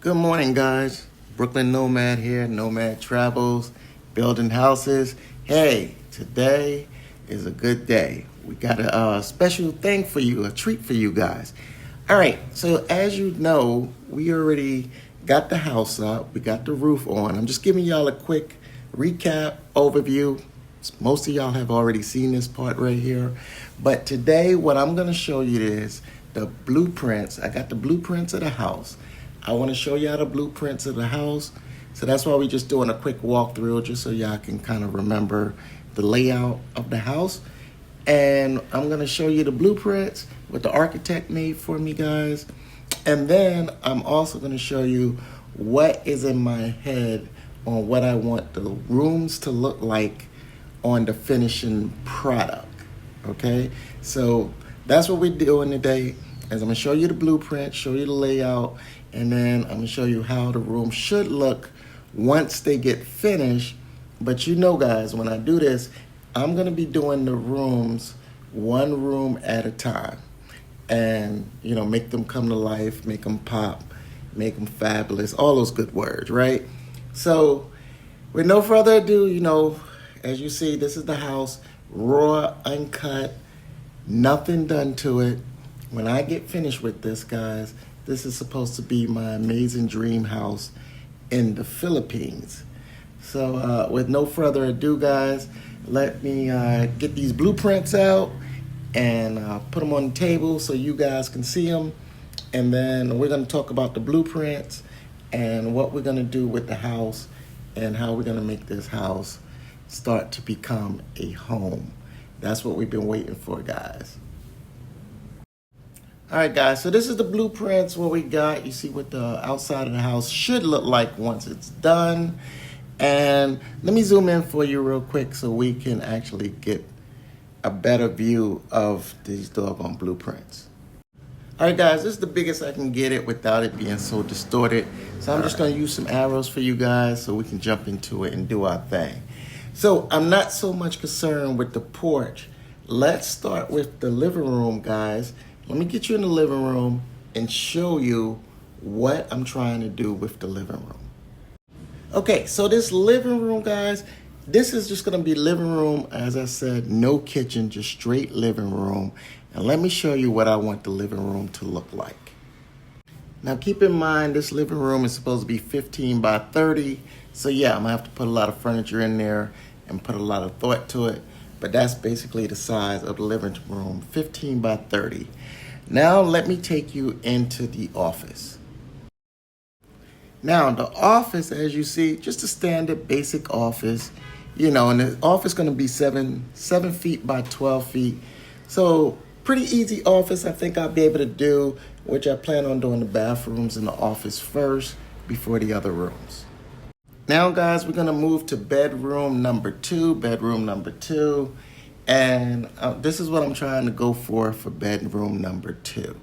Good morning, guys. Brooklyn Nomad here, Nomad Travels, building houses. Hey, today is a good day. We got a special thing for you, a treat for you guys. All right, so as you know, we already got the house up, we got the roof on. I'm just giving y'all a quick recap, overview. Most of y'all have already seen this part right here. But today, what I'm gonna show you is the blueprints. I got the blueprints of the house. I want to show y'all the blueprints of the house. So that's why we're just doing a quick walkthrough just so y'all can kind of remember the layout of the house. And I'm going to show you the blueprints, what the architect made for me, guys. And then I'm also going to show you what is in my head on what I want the rooms to look like on the finishing product. Okay, so that's what we're doing today. As I'm going to show you the blueprint, show you the layout, and then I'm going to show you how the room should look once they get finished. But you know, guys, when I do this, I'm going to be doing the rooms one room at a time. And, you know, make them come to life, make them pop, make them fabulous, all those good words, right? So with no further ado, you know, as you see, this is the house, raw, uncut, nothing done to it. When I get finished with this, guys, this is supposed to be my amazing dream house in the Philippines. So with no further ado, guys, let me get these blueprints out and put them on the table so you guys can see them. And then we're going to talk about the blueprints and what we're going to do with the house and how we're going to make this house start to become a home. That's what we've been waiting for, guys. All right, guys, so this is the blueprints, what we got. You see what the outside of the house should look like once it's done. And let me zoom in for you real quick so we can actually get a better view of these doggone blueprints. All right, guys, this is the biggest I can get it without it being so distorted. So I'm just going to use some arrows for you guys so we can jump into it and do our thing. So I'm not so much concerned with the porch. Let's start with the living room, guys. Let me get you in the living room and show you what I'm trying to do with the living room. Okay, so this living room, guys, this is just gonna be living room, as I said, no kitchen, just straight living room. And let me show you what I want the living room to look like. Now keep in mind, this living room is supposed to be 15 by 30. So yeah, I'm gonna have to put a lot of furniture in there and put a lot of thought to it. But that's basically the size of the living room, 15 by 30. Now let me take you into the office. Now the office, as you see, just a standard basic office, you know, and the office is gonna be 7 feet by 12 feet. So pretty easy office I think I'll be able to do, which I plan on doing the bathrooms in the office first before the other rooms. Now, guys, we're gonna move to bedroom number two. And this is what I'm trying to go for bedroom number 2.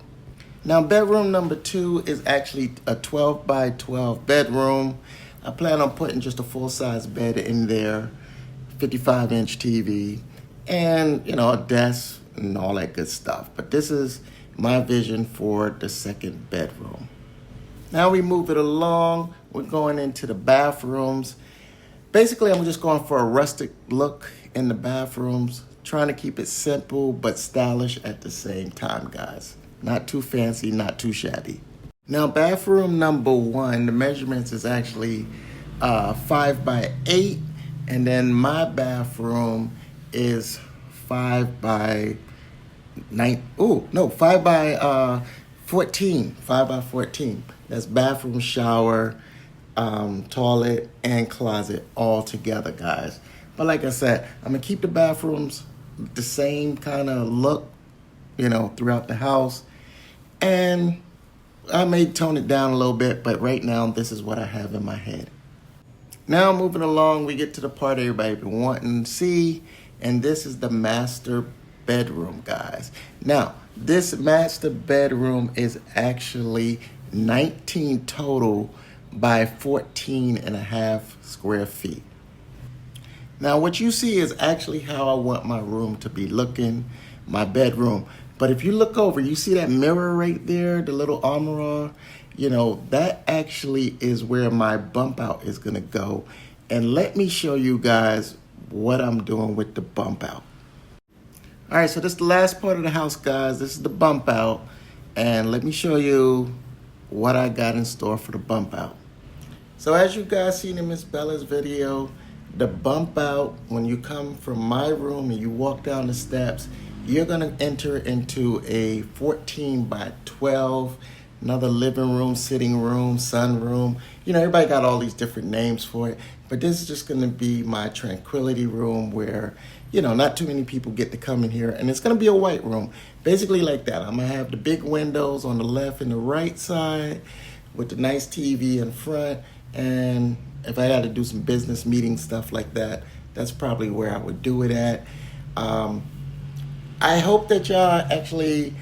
Now, bedroom number 2 is actually a 12 by 12 bedroom. I plan on putting just a full-size bed in there, 55-inch TV, and, you know, a desk and all that good stuff. But this is my vision for the second bedroom. Now we move it along. We're going into the bathrooms. Basically, I'm just going for a rustic look in the bathrooms, trying to keep it simple but stylish at the same time, guys. Not too fancy, not too shabby. Now, bathroom number 1, the measurements is actually 5 by 8, and then my bathroom is 5 by 14. 5 by 14. That's bathroom, shower, toilet, and closet all together, guys. But like I said, I'm gonna keep the bathrooms the same kind of look, you know, throughout the house. And I may tone it down a little bit, but right now, this is what I have in my head. Now, moving along, we get to the part everybody been wanting to see, and this is the master bedroom, guys. Now, this master bedroom is actually 19 total by 14 and a half square feet. Now, what you see is actually how I want my room to be looking, my bedroom. But if you look over, you see that mirror right there, the little armor? that actually is where my bump out is going to go. And let me show you guys what I'm doing with the bump out. All right, so this is the last part of the house, guys. This is the bump out. And let me show you what I got in store for the bump out. So as you guys seen in Miss Bella's video, the bump out, when you come from my room and you walk down the steps, you're gonna enter into a 14 by 12, another living room, sitting room, sunroom. Everybody got all these different names for it, but this is just gonna be my Tranquility room where, not too many people get to come in here, and it's gonna be a white room, basically like that. I'm gonna have the big windows on the left and the right side with the nice TV in front, and if I had to do some business meeting stuff like that, that's probably where I would do it at. I hope that y'all actually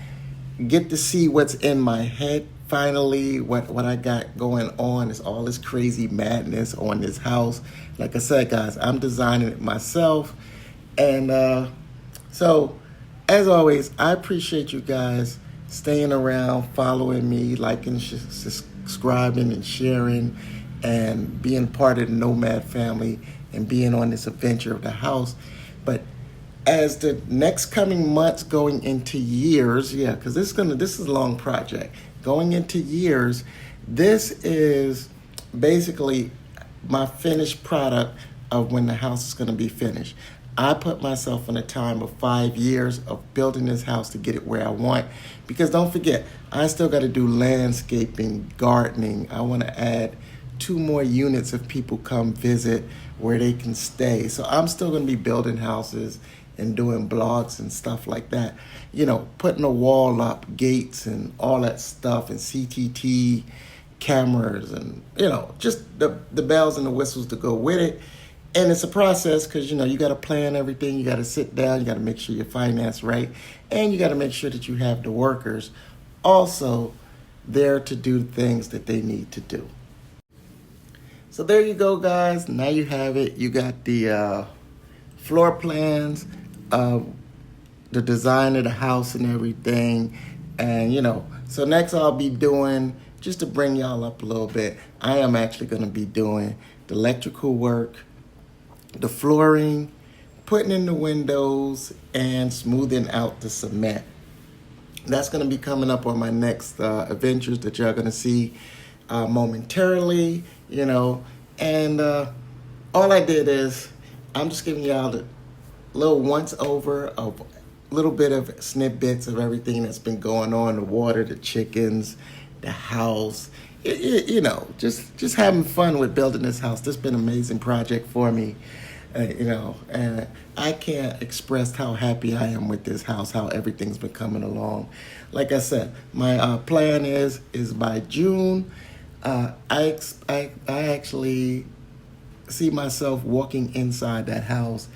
get to see what's in my head finally. What I got going on is all this crazy madness on this house. Like I said, guys, I'm designing it myself. And so, as always, I appreciate you guys staying around, following me, liking, subscribing, and sharing, and being part of the Nomad family and being on this adventure of the house. But as the next coming months going into years, because this is a long project. Going into years, this is basically my finished product of when the house is going to be finished. I put myself in a time of 5 years of building this house to get it where I want. Because don't forget, I still got to do landscaping, gardening. I want to add 2 more units if people come visit where they can stay. So I'm still going to be building houses and doing blogs and stuff like that. Putting a wall up, gates and all that stuff, and CTT cameras and, just the bells and the whistles to go with it. And it's a process because, you got to plan everything. You got to sit down. You got to make sure your finance right. And you got to make sure that you have the workers also there to do things that they need to do. So there you go, guys. Now you have it. You got the floor plans, the design of the house and everything. And, so next I'll be doing, just to bring y'all up a little bit, I am actually going to be doing the electrical work, the flooring, putting in the windows, and smoothing out the cement. That's going to be coming up on my next adventures that y'all going to see momentarily, and all I did is I'm just giving y'all the little once over of a little bit of snippets of everything that's been going on, the water, the chickens, the house, just having fun with building this house. This has been an amazing project for me, and I can't express how happy I am with this house, how everything's been coming along. Like I said, my plan is by June, I actually see myself walking inside that house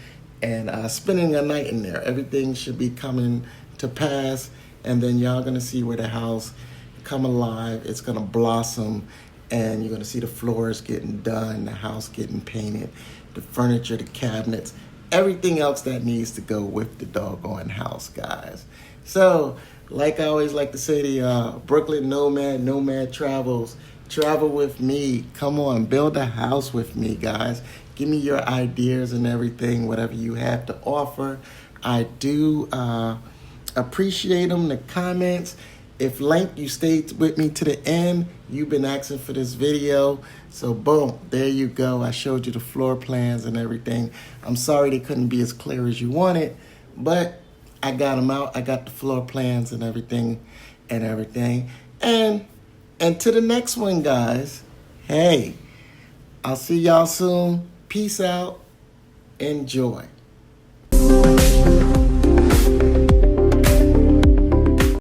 and spending a night in there. Everything should be coming to pass, and then y'all gonna see where the house come alive. It's gonna blossom, and you're gonna see the floors getting done, the house getting painted, the furniture, the cabinets, everything else that needs to go with the doggone house, guys. So, like I always like to say to Brooklyn Nomad Travels, travel with me. Come on, build a house with me, guys. Give me your ideas and everything, whatever you have to offer. I do appreciate them, the comments. If Link, you stayed with me to the end, you've been asking for this video. So boom, there you go. I showed you the floor plans and everything. I'm sorry they couldn't be as clear as you wanted, but I got them out. I got the floor plans and everything. And to the next one, guys. Hey, I'll see y'all soon. Peace out. Enjoy.